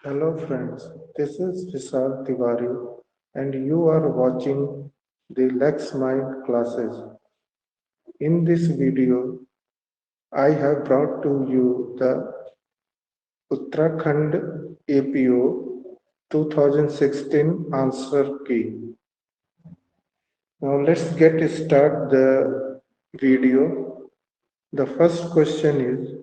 Hello friends, this is Vishal Tiwari and you are watching the Lex Mind classes. In this video, I have brought to you the Uttarakhand APO 2016 answer key. Now let's get start the video. The first question is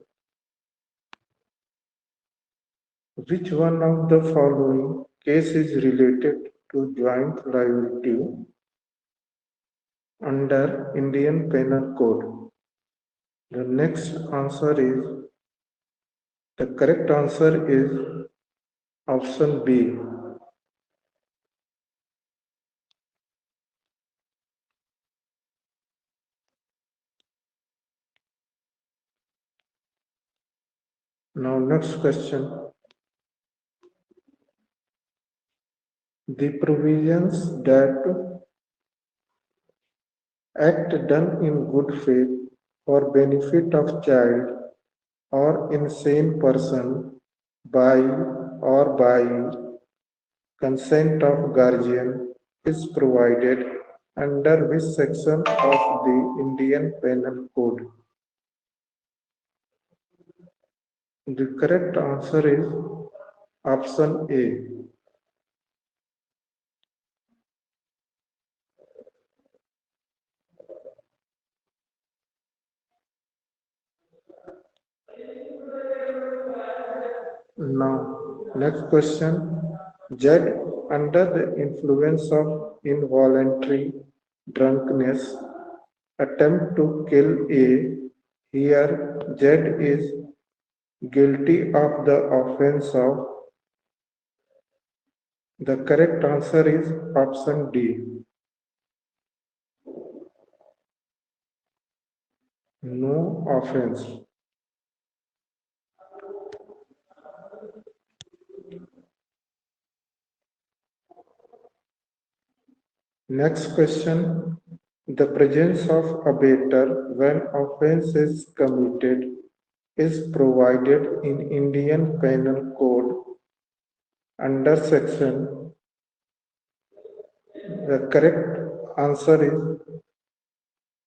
which one of the following case is related to joint liability under Indian Penal Code? The next answer is the correct answer is option B. Now next question. The provisions that act done in good faith for benefit of child or insane person by or by consent of guardian is provided under which section of the Indian Penal Code? The correct answer is option A. Now, next question. Jed, under the influence of involuntary drunkenness, attempt to kill A. Here, Jed is guilty of the offense of. The correct answer is option D. No offense. Next question. The presence of abater when offense is committed is provided in Indian Penal Code under section. The correct answer is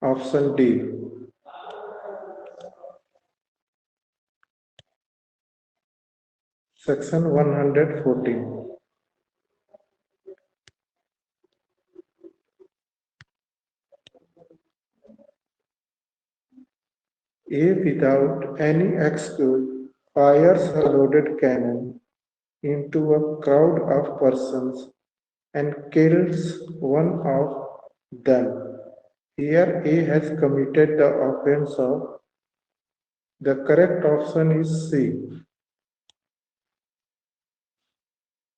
option D. Section 114. A without any excuse fires a loaded cannon into a crowd of persons and kills one of them. Here A has committed the offense of. The correct option is C.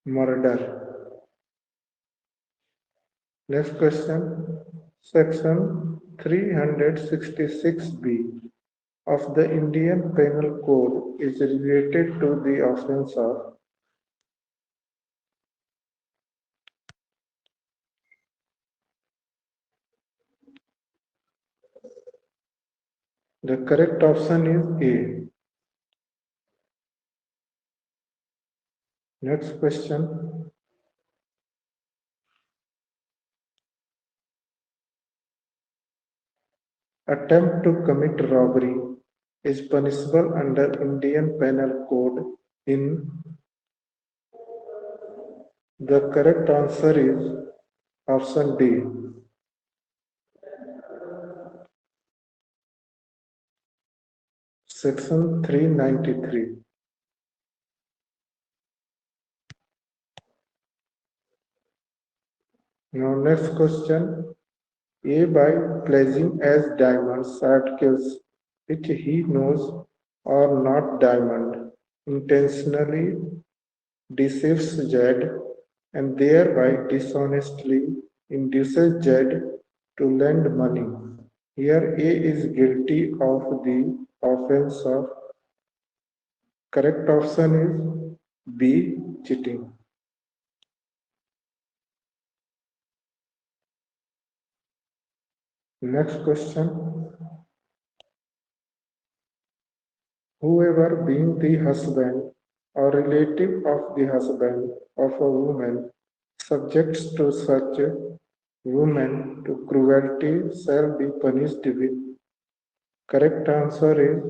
Murder. Next question. Section 366B of the Indian Penal Code is related to the offense of. The correct option is A. Next question. Attempt to commit robbery is punishable under Indian Penal Code in. The correct answer is option D. Section 393. Now next question. A by pledging as diamonds articles which he knows are not diamond intentionally deceives Jed and thereby dishonestly induces Jed to lend money. Here A is guilty of the offense of. Correct option is B. Cheating. Next question. Whoever being the husband or relative of the husband of a woman subjects to such woman to cruelty shall be punished with. Correct answer is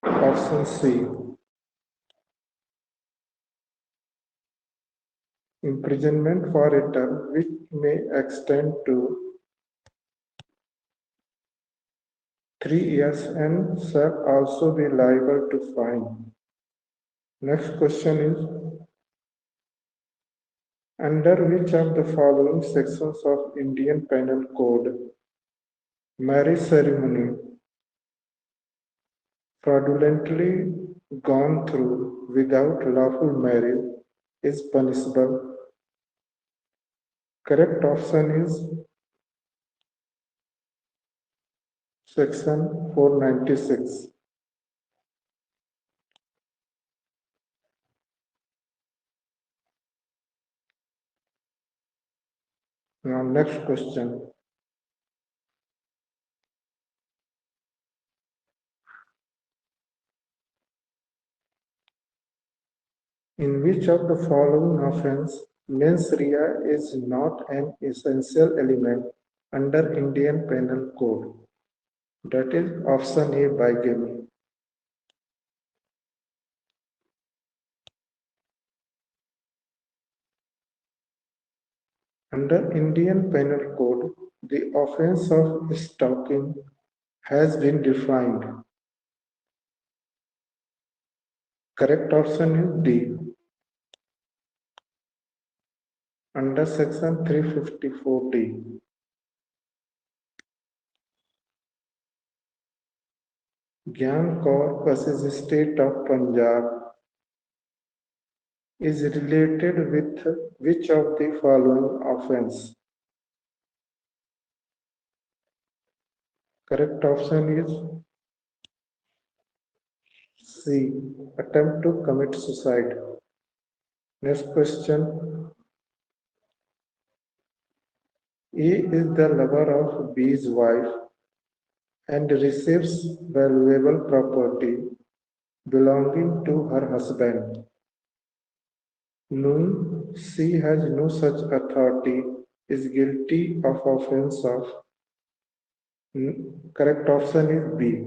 option C. Imprisonment for a term which may extend to 3 years and shall also be liable to fine. Next question is, under which of the following sections of Indian Penal Code marriage ceremony fraudulently gone through without lawful marriage is punishable? Correct option is section 496. Now next question. In which of the following offence mens rea is not an essential element under Indian Penal Code? That is option A, bigamy. Under Indian Penal Code, the offence of stalking has been defined. Correct option is D. Under section 354D. Gyan Kaur versus State of Punjab is related with which of the following offence? Correct option is C. Attempt to commit suicide. Next question. A is the lover of B's wife and receives valuable property belonging to her husband. Knowing C has no such authority is guilty of offence of. Correct option is B.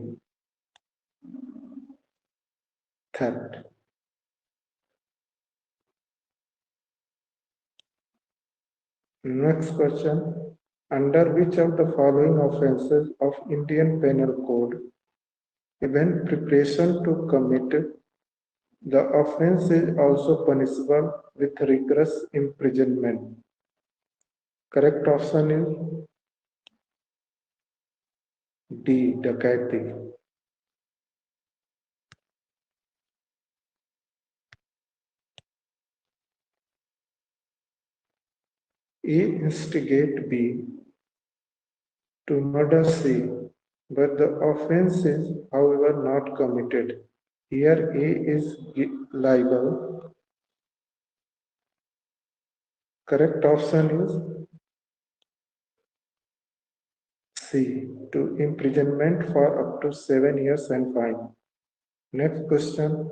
Theft. Next question. Under which of the following offences of Indian Penal Code, even preparation to commit the offence is also punishable with rigorous imprisonment? Correct option is D. Dacoity. A. Instigate B to murder C, but the offence is, however, not committed. Here A is liable. Correct option is C. To imprisonment for up to 7 years and fine. Next question.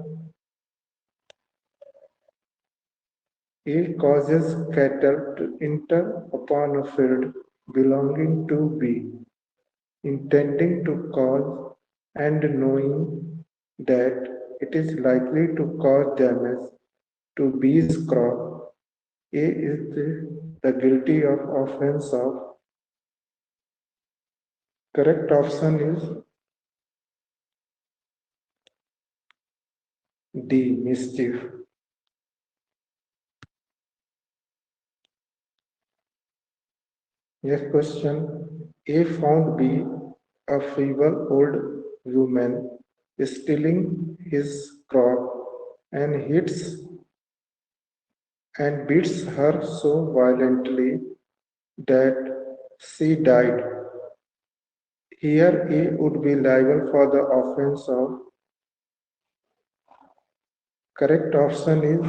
A causes cattle to enter upon a field belonging to B, intending to cause and knowing that it is likely to cause damage to B's crop. A is the guilty of offense of. Correct option is D. Mischief. Next question. A found B, a feeble old woman, stealing his crop and hits and beats her so violently that she died. Here A would be liable for the offense of. Correct option is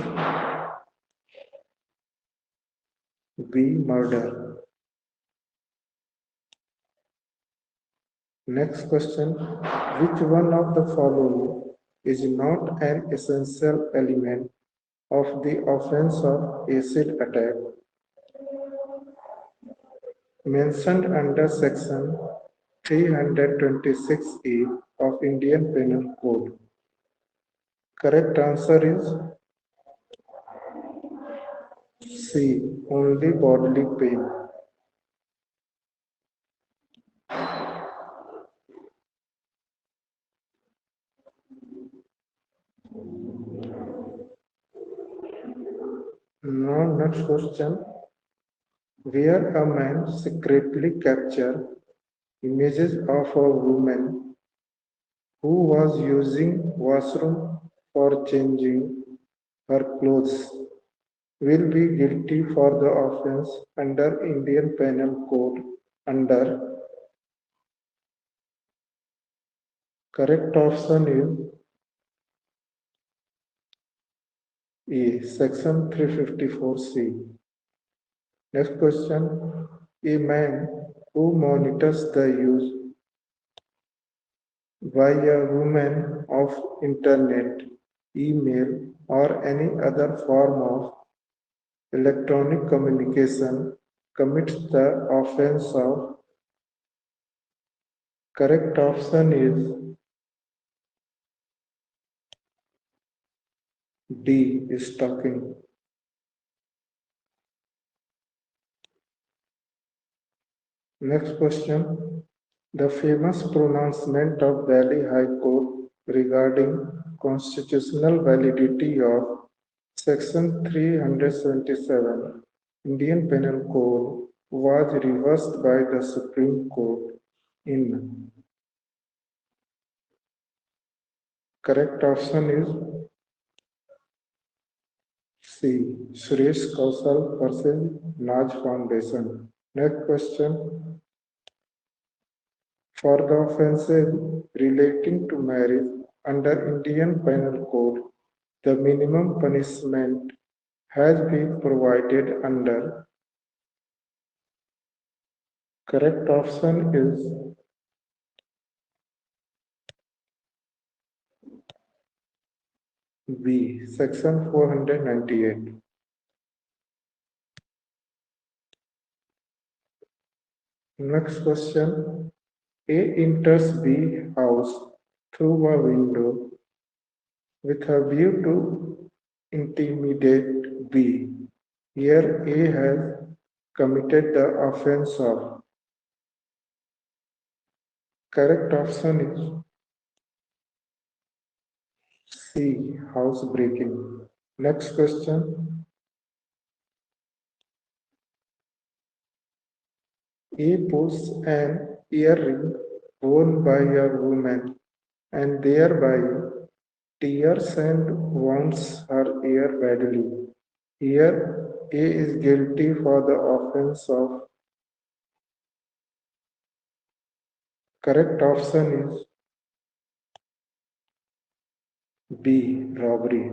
B. Murder. Next question. Which one of the following is not an essential element of the offense of acid attack mentioned under Section 326A of Indian Penal Code. Correct answer is C. Only bodily pain. Now next question. Where a man secretly captured images of a woman who was using washroom for changing her clothes will be guilty for the offense under Indian Penal Code under correct option is E, section 354C. Next question. A man who monitors the use by a woman of internet, email, or any other form of electronic communication commits the offense of correct option is D, stalking. Next question. The famous pronouncement of Delhi High Court regarding constitutional validity of Section 377 Indian Penal Code was reversed by the Supreme Court in correct option is C. Suresh Kausal versus Naj Foundation. Next question. For the offences relating to marriage under Indian Penal Code, the minimum punishment has been provided under correct option is B, section 498. Next question. A enters B house through a window with a view to intimidate B. Here A has committed the offense of correct option is C, housebreaking. Next question. A puts an earring worn by a woman and thereby tears and wounds her ear badly. Here, A is guilty for the offense of correct option is B, robbery.